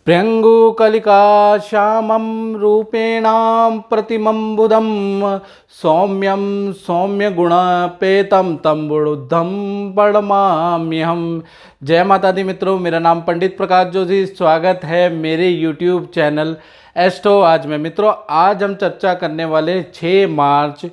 प्र्यङ्गुकलिका श्यामं रूपेणां प्रतिमं बुधं सौम्यं सौम्यगुणपेतं तं बुद्धं प्रणमाम्यहम। जय माता दी मित्रों, मेरा नाम पंडित प्रकाश जोशी। स्वागत है मेरे YouTube चैनल एस्ट्रो आज में। मित्रों, आज हम चर्चा करने वाले 6 मार्च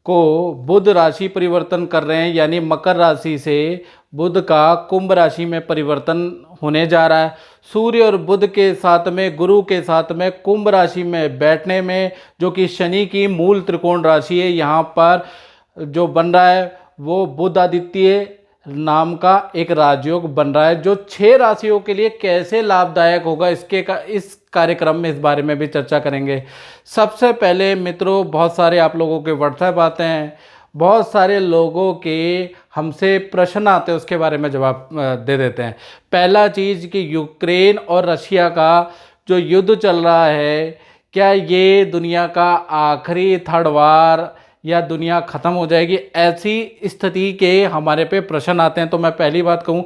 को बुध राशि परिवर्तन कर रहे हैं, यानी मकर राशि से बुध का कुंभ राशि में परिवर्तन होने जा रहा है। सूर्य और बुध के साथ में, गुरु के साथ में कुंभ राशि में बैठने में, जो कि शनि की मूल त्रिकोण राशि है, यहाँ पर जो बन रहा है वो बुध आदित्य नाम का एक राजयोग बन रहा है, जो 6 राशियों के लिए कैसे लाभदायक होगा इस कार्यक्रम में इस बारे में भी चर्चा करेंगे। सबसे पहले मित्रों, बहुत सारे आप लोगों के व्हाट्सएप आते हैं, बहुत सारे लोगों के हमसे प्रश्न आते हैं, उसके बारे में जवाब दे देते हैं। पहला चीज़ कि यूक्रेन और रशिया का जो युद्ध चल रहा है, क्या ये दुनिया का आखिरी थर्ड वार या दुनिया ख़त्म हो जाएगी, ऐसी स्थिति के हमारे पे प्रश्न आते हैं। तो मैं पहली बात कहूँ,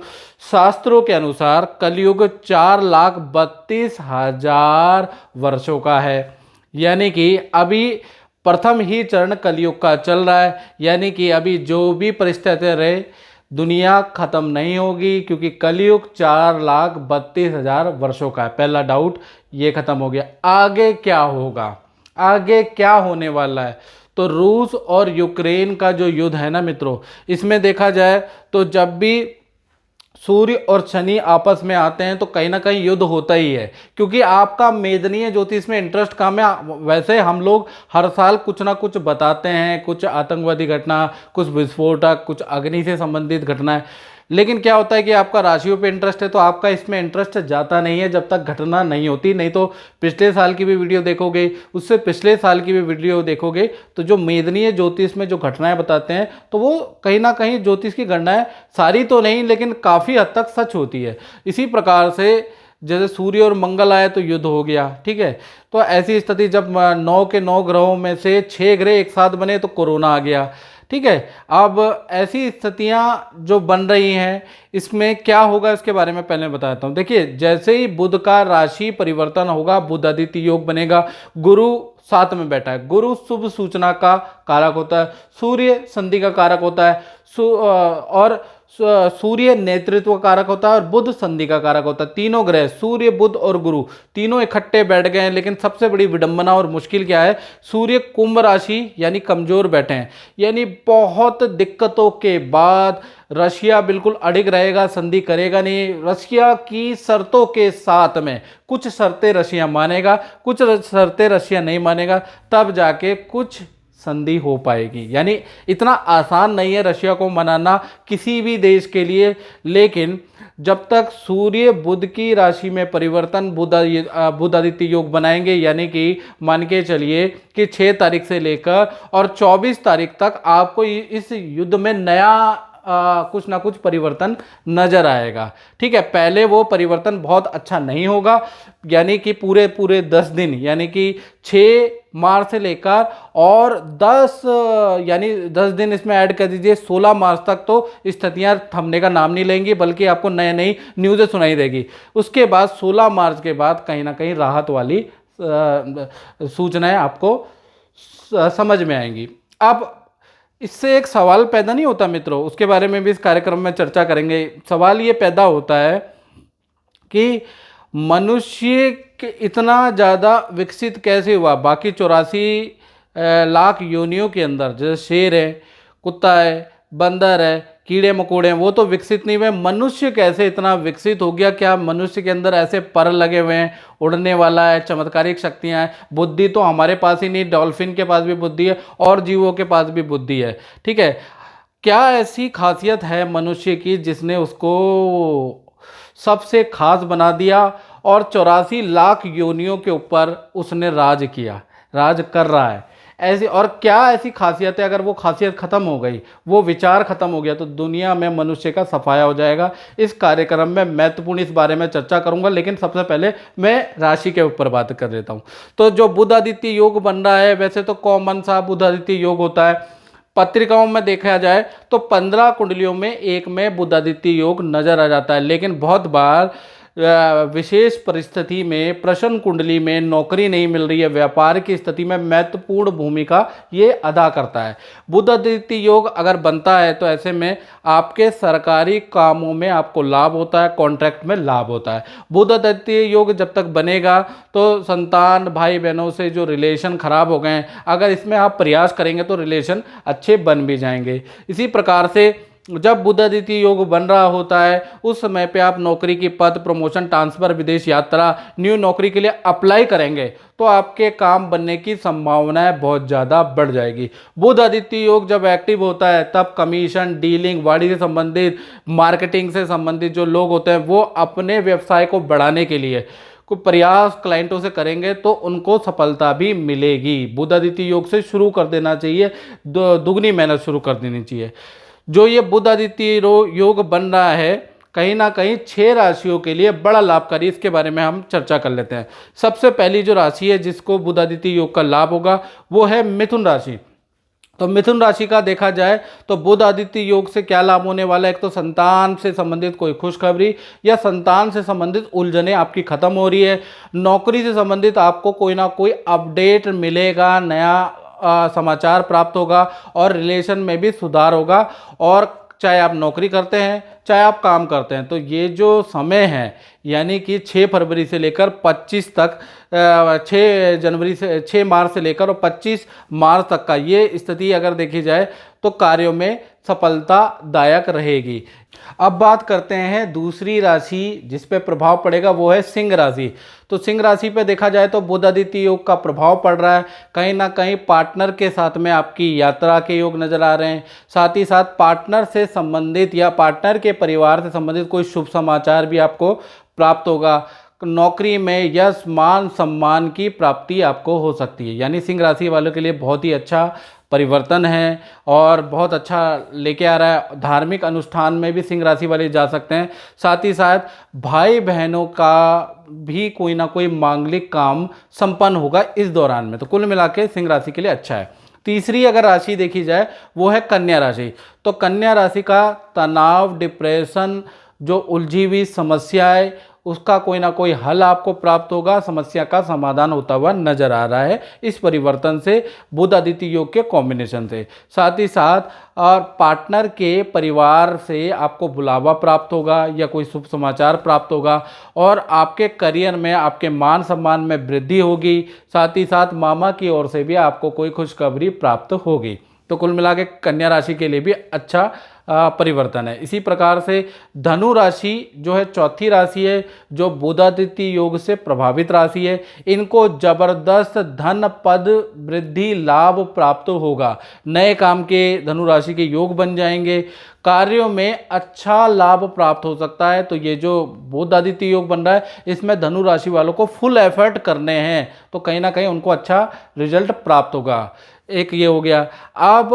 शास्त्रों के अनुसार कलयुग 4,32,000 वर्षों का है, यानी कि अभी प्रथम ही चरण कलयुग का चल रहा है, यानी कि अभी जो भी परिस्थिति रहे दुनिया ख़त्म नहीं होगी, क्योंकि कलयुग 4,32,000 वर्षों का है। पहला डाउट ये ख़त्म हो गया। आगे क्या होगा, आगे क्या होने वाला है? तो रूस और यूक्रेन का जो युद्ध है ना मित्रों, इसमें देखा जाए तो जब भी सूर्य और शनि आपस में आते हैं तो कहीं ना कहीं युद्ध होता ही है, क्योंकि आपका मेदनीय ज्योतिष में इंटरेस्ट कम है। वैसे हम लोग हर साल कुछ ना कुछ बताते हैं, कुछ आतंकवादी घटना, कुछ विस्फोटक, कुछ अग्नि से संबंधित घटनाएं, लेकिन क्या होता है कि आपका राशियों पे इंटरेस्ट है तो आपका इसमें इंटरेस्ट जाता नहीं है जब तक घटना नहीं होती। नहीं तो पिछले साल की भी वीडियो देखोगे, उससे पिछले साल की भी वीडियो देखोगे, तो जो मेदनीय ज्योतिष में जो घटनाएं बताते हैं तो वो कहीं ना कहीं ज्योतिष की घटनाएं, सारी तो नहीं लेकिन काफ़ी हद तक सच होती है। इसी प्रकार से जैसे सूर्य और मंगल आए तो युद्ध हो गया, ठीक है। तो ऐसी स्थिति जब 9 के 9 ग्रहों में से 6 ग्रह एक साथ बने तो कोरोना आ गया, ठीक है। अब ऐसी स्थितियां जो बन रही हैं, इसमें क्या होगा इसके बारे में पहले बताता हूं। देखिए, जैसे ही बुध का राशि परिवर्तन होगा, बुध आदित्य योग बनेगा, गुरु साथ में बैठा है। गुरु शुभ सूचना का कारक होता है, सूर्य संधि का कारक होता है, और सूर्य नेतृत्व कारक होता है, और बुध संधि का कारक होता है। तीनों ग्रह सूर्य, बुध और गुरु तीनों इकट्ठे बैठ गए हैं। लेकिन सबसे बड़ी विडंबना और मुश्किल क्या है, सूर्य कुंभ राशि यानी कमजोर बैठे हैं, यानी बहुत दिक्कतों के बाद रशिया बिल्कुल अडिग रहेगा, संधि करेगा नहीं। रशिया की शर्तों के साथ में कुछ शर्तें रशिया मानेगा, कुछ शर्तें रशिया नहीं मानेगा, तब जाके कुछ संधि हो पाएगी। यानी इतना आसान नहीं है रशिया को मनाना किसी भी देश के लिए। लेकिन जब तक सूर्य बुध की राशि में परिवर्तन, बुध आदित्य योग बनाएंगे, यानी कि मान के चलिए कि 6 तारीख से लेकर और 24 तारीख तक आपको इस युद्ध में नया कुछ ना कुछ परिवर्तन नजर आएगा, ठीक है। पहले वो परिवर्तन बहुत अच्छा नहीं होगा, यानी कि पूरे 10 दिन, यानी कि 6 मार्च से लेकर और 10 यानी 10 दिन इसमें ऐड कर दीजिए, 16 मार्च तक तो स्थितियां थमने का नाम नहीं लेंगी, बल्कि आपको नई नई न्यूज़ें सुनाई देगी। उसके बाद 16 मार्च के बाद कहीं ना कहीं राहत वाली सूचनाएं आपको समझ में आएंगी। अब इससे एक सवाल पैदा नहीं होता मित्रों, उसके बारे में भी इस कार्यक्रम में चर्चा करेंगे। सवाल ये पैदा होता है कि मनुष्य इतना ज़्यादा विकसित कैसे हुआ, बाकी 84 लाख योनियों के अंदर, जैसे शेर है, कुत्ता है, बंदर है, कीड़े मकोड़े हैं, वो तो विकसित नहीं हुए, मनुष्य कैसे इतना विकसित हो गया? क्या मनुष्य के अंदर ऐसे पर लगे हुए हैं, उड़ने वाला है, चमत्कारिक शक्तियां हैं? बुद्धि तो हमारे पास ही नहीं, डॉल्फिन के पास भी बुद्धि है और जीवों के पास भी बुद्धि है, ठीक है। क्या ऐसी खासियत है मनुष्य की जिसने उसको सबसे खास बना दिया और 84 लाख योनियों के ऊपर उसने राज किया, राज कर रहा है? ऐसी और क्या ऐसी खासियत है, अगर वो खासियत खत्म हो गई, वो विचार खत्म हो गया, तो दुनिया में मनुष्य का सफाया हो जाएगा। इस कार्यक्रम में महत्वपूर्ण इस बारे में चर्चा करूंगा, लेकिन सबसे पहले मैं राशि के ऊपर बात कर देता हूं। तो जो बुध आदित्य योग बन रहा है, वैसे तो कॉमन सा बुध आदित्य योग होता है, पत्रिकाओं में देखा जाए तो 15 कुंडलियों में एक में बुध आदित्य योग नजर आ जाता है। लेकिन बहुत बार विशेष परिस्थिति में, प्रश्न कुंडली में नौकरी नहीं मिल रही है, व्यापार की स्थिति में महत्वपूर्ण भूमिका ये अदा करता है। बुध आदित्य योग अगर बनता है तो ऐसे में आपके सरकारी कामों में आपको लाभ होता है, कॉन्ट्रैक्ट में लाभ होता है। बुध आदित्य योग जब तक बनेगा तो संतान, भाई बहनों से जो रिलेशन खराब हो गए हैं, अगर इसमें आप प्रयास करेंगे तो रिलेशन अच्छे बन भी जाएंगे। इसी प्रकार से जब बुध आदित्य योग बन रहा होता है उस समय पे आप नौकरी की पद, प्रमोशन, ट्रांसफर, विदेश यात्रा, न्यू नौकरी के लिए अप्लाई करेंगे तो आपके काम बनने की संभावनाएं बहुत ज़्यादा बढ़ जाएगी। बुध आदित्य योग जब एक्टिव होता है तब कमीशन, डीलिंग, वाणिज्य से संबंधित, मार्केटिंग से संबंधित जो लोग होते हैं वो अपने व्यवसाय को बढ़ाने के लिए को प्रयास क्लाइंटों से करेंगे तो उनको सफलता भी मिलेगी। बुध आदित्य योग से शुरू कर देना चाहिए, दुगनी मेहनत शुरू कर देनी चाहिए। जो ये बुध आदित्य योग बन रहा है कहीं ना कहीं 6 राशियों के लिए बड़ा लाभकारी, इसके बारे में हम चर्चा कर लेते हैं। सबसे पहली जो राशि है जिसको बुध आदित्य योग का लाभ होगा वो है मिथुन राशि। तो मिथुन राशि का देखा जाए तो बुध आदित्य योग से क्या लाभ होने वाला है। एक तो संतान से संबंधित कोई खुशखबरी या संतान से संबंधित उलझने आपकी खत्म हो रही है। नौकरी से संबंधित आपको कोई ना कोई अपडेट मिलेगा, नया समाचार प्राप्त होगा और रिलेशन में भी सुधार होगा। और चाहे आप नौकरी करते हैं चाहे आप काम करते हैं तो ये जो समय है यानी कि 6 फरवरी से लेकर 25 तक, 6 मार्च से लेकर और 25 मार्च तक का ये स्थिति अगर देखी जाए तो कार्यों में सफलतादायक रहेगी। अब बात करते हैं दूसरी राशि जिस पे प्रभाव पड़ेगा, वो है सिंह राशि। तो सिंह राशि पे देखा जाए तो बुध आदित्य योग का प्रभाव पड़ रहा है। कहीं ना कहीं पार्टनर के साथ में आपकी यात्रा के योग नजर आ रहे हैं। साथ ही साथ पार्टनर से संबंधित या पार्टनर के परिवार से संबंधित कोई शुभ समाचार भी आपको प्राप्त होगा। नौकरी में यश, मान, सम्मान की प्राप्ति आपको हो सकती है। यानी सिंह राशि वालों के लिए बहुत ही अच्छा परिवर्तन है और बहुत अच्छा लेके आ रहा है। धार्मिक अनुष्ठान में भी सिंह राशि वाले जा सकते हैं। साथ ही साथ भाई बहनों का भी कोई ना कोई मांगलिक काम संपन्न होगा इस दौरान में। तो कुल मिला के सिंह राशि के लिए अच्छा है। तीसरी अगर राशि देखी जाए वो है कन्या राशि। तो कन्या राशि का तनाव, डिप्रेशन, जो उलझी हुई समस्याएं, उसका कोई ना कोई हल आपको प्राप्त होगा, समस्या का समाधान होता हुआ नजर आ रहा है इस परिवर्तन से, बुध आदित्य योग के कॉम्बिनेशन से। साथ ही साथ और पार्टनर के परिवार से आपको बुलावा प्राप्त होगा या कोई शुभ समाचार प्राप्त होगा और आपके करियर में, आपके मान सम्मान में वृद्धि होगी। साथ ही साथ मामा की ओर से भी आपको कोई खुशखबरी प्राप्त होगी। तो कुल मिला के कन्या राशि के लिए भी अच्छा परिवर्तन है। इसी प्रकार से धनु राशि जो है चौथी राशि है, जो बुध आदित्य योग से प्रभावित राशि है। इनको जबरदस्त धन, पद, वृद्धि, लाभ प्राप्त होगा। नए काम के धनु राशि के योग बन जाएंगे। कार्यों में अच्छा लाभ प्राप्त हो सकता है। तो ये जो बुध आदित्य योग बन रहा है इसमें धनु राशि वालों को फुल एफर्ट करने हैं तो कहीं ना कहीं उनको अच्छा रिजल्ट प्राप्त होगा। एक ये हो गया। अब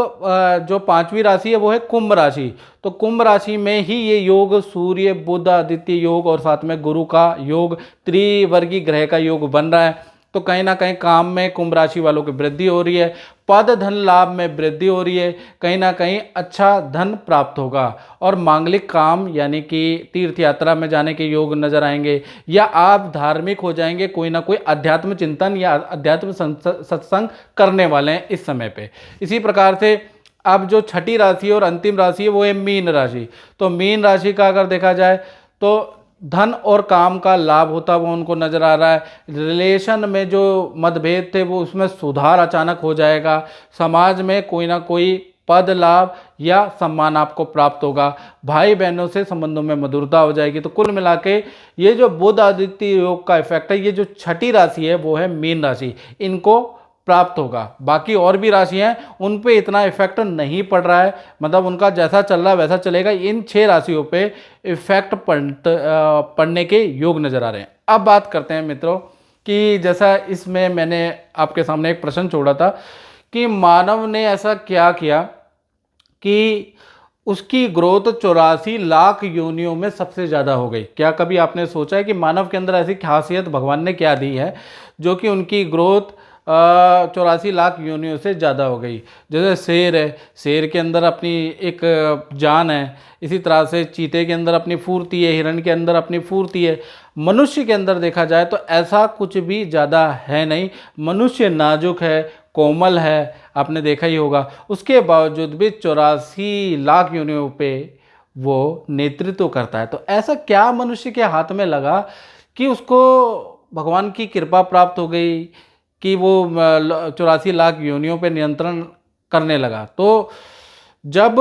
जो 5वीं राशि है वो है कुंभ राशि। तो कुंभ राशि में ही ये योग सूर्य, बुध आदित्य योग और साथ में गुरु का योग, त्रिवर्गीय ग्रह का योग बन रहा है। तो कहीं ना कहीं काम में कुंभ राशि वालों की वृद्धि हो रही है, पद धन लाभ में वृद्धि हो रही है, कहीं ना कहीं अच्छा धन प्राप्त होगा और मांगलिक काम यानी कि तीर्थ यात्रा में जाने के योग नजर आएंगे या आप धार्मिक हो जाएंगे, कोई ना कोई अध्यात्म चिंतन या अध्यात्म सत्संग करने वाले हैं इस समय पे। इसी प्रकार से अब जो छठी राशि और अंतिम राशि है वो है मीन राशि। तो मीन राशि का अगर देखा जाए तो धन और काम का लाभ होता हुआ उनको नजर आ रहा है। रिलेशन में जो मतभेद थे वो उसमें सुधार अचानक हो जाएगा। समाज में कोई ना कोई पद, लाभ या सम्मान आपको प्राप्त होगा। भाई बहनों से संबंधों में मधुरता हो जाएगी। तो कुल मिला के ये जो बुध आदित्य योग का इफेक्ट है, ये जो छठी राशि है वो है मीन राशि, इनको प्राप्त होगा। बाकी और भी राशि हैं उन पे इतना इफेक्ट नहीं पड़ रहा है, मतलब उनका जैसा चल रहा है वैसा चलेगा। इन 6 राशियों पे इफेक्ट पड़ने के योग नजर आ रहे हैं। अब बात करते हैं मित्रों कि जैसा इसमें मैंने आपके सामने एक प्रश्न छोड़ा था कि मानव ने ऐसा क्या किया कि उसकी ग्रोथ 84 लाख योनियों में सबसे ज़्यादा हो गई। क्या कभी आपने सोचा है कि मानव के अंदर ऐसी खासियत भगवान ने क्या दी है जो कि उनकी ग्रोथ 84 लाख योनियों से ज़्यादा हो गई। जैसे शेर है, शेर के अंदर अपनी एक जान है, इसी तरह से चीते के अंदर अपनी फुर्ती है, हिरण के अंदर अपनी फुर्ती है। मनुष्य के अंदर देखा जाए तो ऐसा कुछ भी ज़्यादा है नहीं। मनुष्य नाजुक है, कोमल है, आपने देखा ही होगा। उसके बावजूद भी 84 लाख योनियों पे वो नेतृत्व करता है। तो ऐसा क्या मनुष्य के हाथ में लगा कि उसको भगवान की कृपा प्राप्त हो गई कि वो 84 लाख योनियों पे नियंत्रण करने लगा। तो जब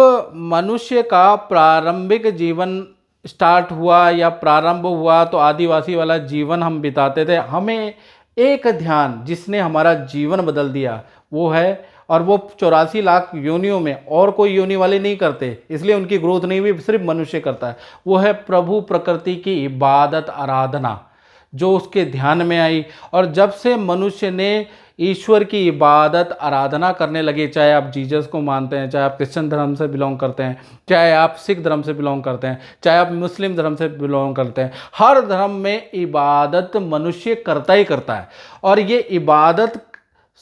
मनुष्य का प्रारंभिक जीवन स्टार्ट हुआ या प्रारंभ हुआ तो आदिवासी वाला जीवन हम बिताते थे। हमें एक ध्यान जिसने हमारा जीवन बदल दिया वो है, और वो 84 लाख योनियों में और कोई योनि वाले नहीं करते, इसलिए उनकी ग्रोथ नहीं हुई, सिर्फ मनुष्य करता है। वो है प्रभु प्रकृति की इबादत आराधना, जो उसके ध्यान में आई। और जब से मनुष्य ने ईश्वर की इबादत आराधना करने लगे, चाहे आप जीसस को मानते हैं, चाहे आप क्रिश्चियन धर्म से बिलोंग करते हैं, चाहे आप सिख धर्म से बिलोंग करते हैं, चाहे आप मुस्लिम धर्म से बिलोंग करते हैं, हर धर्म में इबादत मनुष्य करता ही करता है। और ये इबादत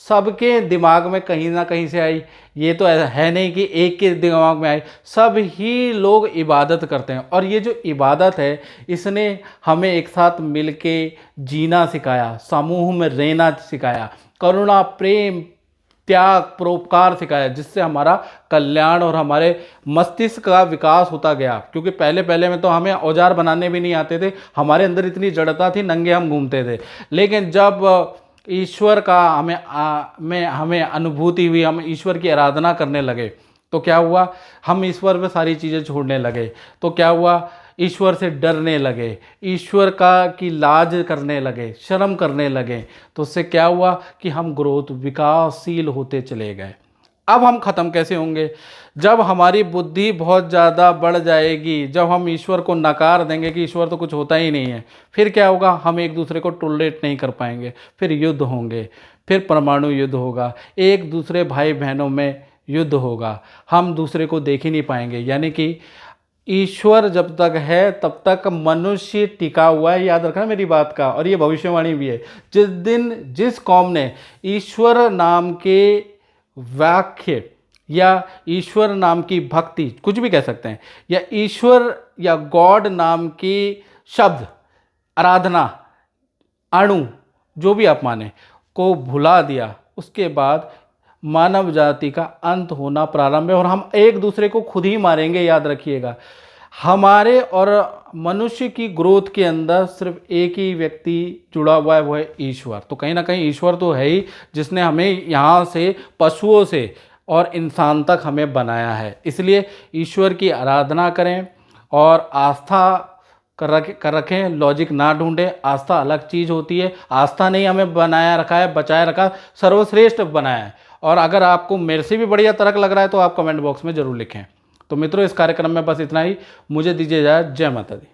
सबके दिमाग में कहीं ना कहीं से आई। ये तो ऐसा है नहीं कि एक के दिमाग में आई, सब ही लोग इबादत करते हैं। और ये जो इबादत है, इसने हमें एक साथ मिलके जीना सिखाया, समूह में रहना सिखाया, करुणा, प्रेम, त्याग, परोपकार सिखाया, जिससे हमारा कल्याण और हमारे मस्तिष्क का विकास होता गया। क्योंकि पहले पहले में तो हमें औजार बनाने भी नहीं आते थे, हमारे अंदर इतनी जड़ता थी, नंगे हम घूमते थे। लेकिन जब ईश्वर का हमें अनुभूति हुई, हम ईश्वर की आराधना करने लगे, तो क्या हुआ, हम ईश्वर पे सारी चीज़ें छोड़ने लगे। तो क्या हुआ, ईश्वर से डरने लगे, ईश्वर की लाज करने लगे, शर्म करने लगे। तो उससे क्या हुआ कि हम ग्रोथ, विकासशील होते चले गए। अब हम ख़त्म कैसे होंगे, जब हमारी बुद्धि बहुत ज़्यादा बढ़ जाएगी, जब हम ईश्वर को नकार देंगे कि ईश्वर तो कुछ होता ही नहीं है, फिर क्या होगा, हम एक दूसरे को टॉलरेट नहीं कर पाएंगे, फिर युद्ध होंगे, फिर परमाणु युद्ध होगा, एक दूसरे भाई बहनों में युद्ध होगा, हम दूसरे को देख ही नहीं पाएंगे। यानी कि ईश्वर जब तक है तब तक मनुष्य टिका हुआ है, याद रखना मेरी बात का। और ये भविष्यवाणी भी है, जिस दिन जिस कौम ने ईश्वर नाम के वाक्य या ईश्वर नाम की भक्ति, कुछ भी कह सकते हैं, या ईश्वर या गॉड नाम की शब्द, आराधना, अणु, जो भी आप माने, को भुला दिया, उसके बाद मानव जाति का अंत होना प्रारंभ है। और हम एक दूसरे को खुद ही मारेंगे, याद रखिएगा। हमारे और मनुष्य की ग्रोथ के अंदर सिर्फ एक ही व्यक्ति जुड़ा हुआ है, वो है ईश्वर। तो कहीं ना कहीं ईश्वर तो है ही, जिसने हमें यहाँ से, पशुओं से और इंसान तक हमें बनाया है। इसलिए ईश्वर की आराधना करें और आस्था कर रखें, लॉजिक ना ढूंढें। आस्था अलग चीज़ होती है, आस्था नहीं हमें बनाया रखा है, बचाए रखा, सर्वश्रेष्ठ बनाया है। और अगर आपको मेरे से भी बढ़िया तर्क लग रहा है तो आप कमेंट बॉक्स में ज़रूर लिखें। तो मित्रों, इस कार्यक्रम में बस इतना ही। मुझे दीजिए इजाज़त। जय माता दी।